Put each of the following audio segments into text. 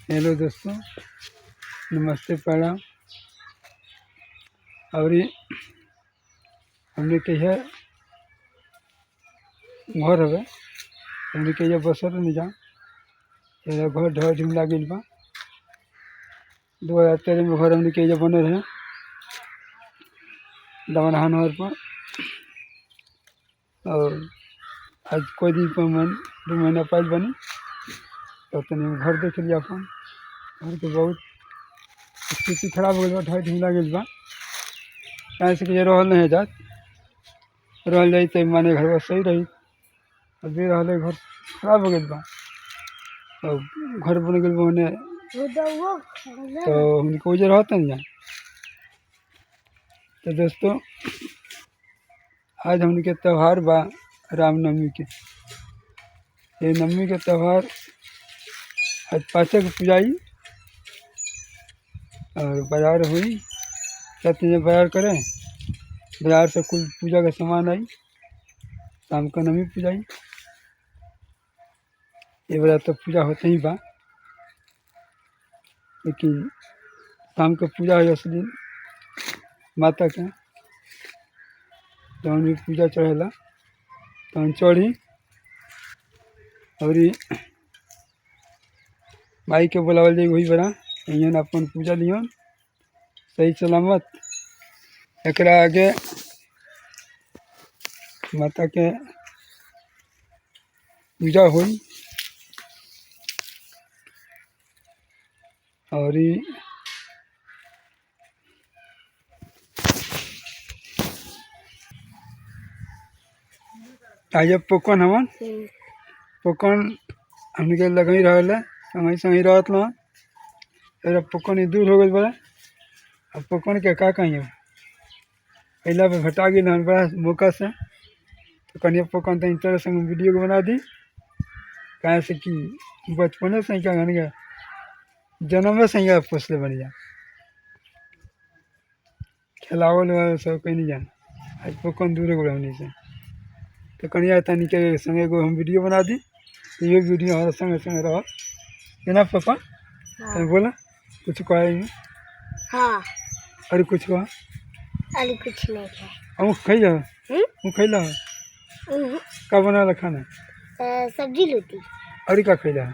Hello दोस्तों, नमस्ते, प्रणाम। और हमने कही है घर हवे, हमने कही बसर नहीं जा घर ढह झुमला गई बा। 2013 में घर हमने कही बने रहे दमनहा नहर पर। और आज कोई दिन पर 2 महीना पहले बनी तो तनी घर देख लिया अपन। घर के बहुत स्थिति खराब हो गई, ढह झुमला गई बा। कहीं से कि रहल नहीं जात, रह जाई तो माने घर सही रही। अभी रहा घर खराब हो गई बा और घर बन गई बने तो हमको वजह रहता नहीं जाए। तो दोस्तों, आज हमके त्यौहार बा रामनवमी के। ये नवमी के त्यौहार आज पासे की पूजाई और बाजार हुई। सब चीज़ें बाजार करें, बाजार से कुल पूजा का सामान आई। शाम को नवमी पूजाई, ये बड़ा तो पूजा होते ही बा, लेकिन शाम को पूजा है असली माता के। तो भी पूजा चढ़ेला तो चढ़ी और माई के बुलावल जाए वही बड़ा यहाँ अपन पूजा लियन सही सलामत। एकरा आगे माता के पूजा हुई और आज पोकन हमन पोकन हमके लगे रहा संगे संगे रहत ना। पोकन दूर हो गई बड़ा। अब पोकन के का कहीं पहला पे घटा गई ना बड़ा मौका से। तो कहीं पोकन तो तरह से वीडियो को बना दी, कहे से कि बचपने से क्या घन गया जन्म से ही पोसले बन जा खिलावल सब कहीं नहीं जाना। आज पोकन दूर हो गया हमने से। तो कनिया तनी के संगे को हम वीडियो बना दी, तो ये वीडियो हमारे संगे संगे रहा ना पापा। हाँ। तो बोला कुछ कहे हाँ। अरे कुछ कहा अरे कुछ नहीं है। हम खैला हम खैला का बना खाना सब्जी रोटी। अरे का खैला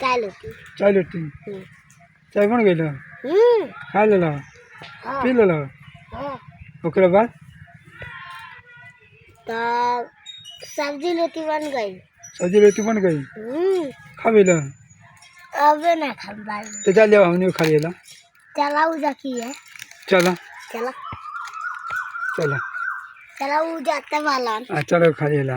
चाय रोटी। चाय रोटी चाय बन गई खा लेला पी लेला। ओकरा बाद तो सब्जी रोटी बन गई। सब्जी रोटी बन गई खा लेला। अब ना खा बाद तो जा ले हमने खा लेला। चला उजा की है। चला चला चला चला उजा जाते वाला। चलो खा लेला।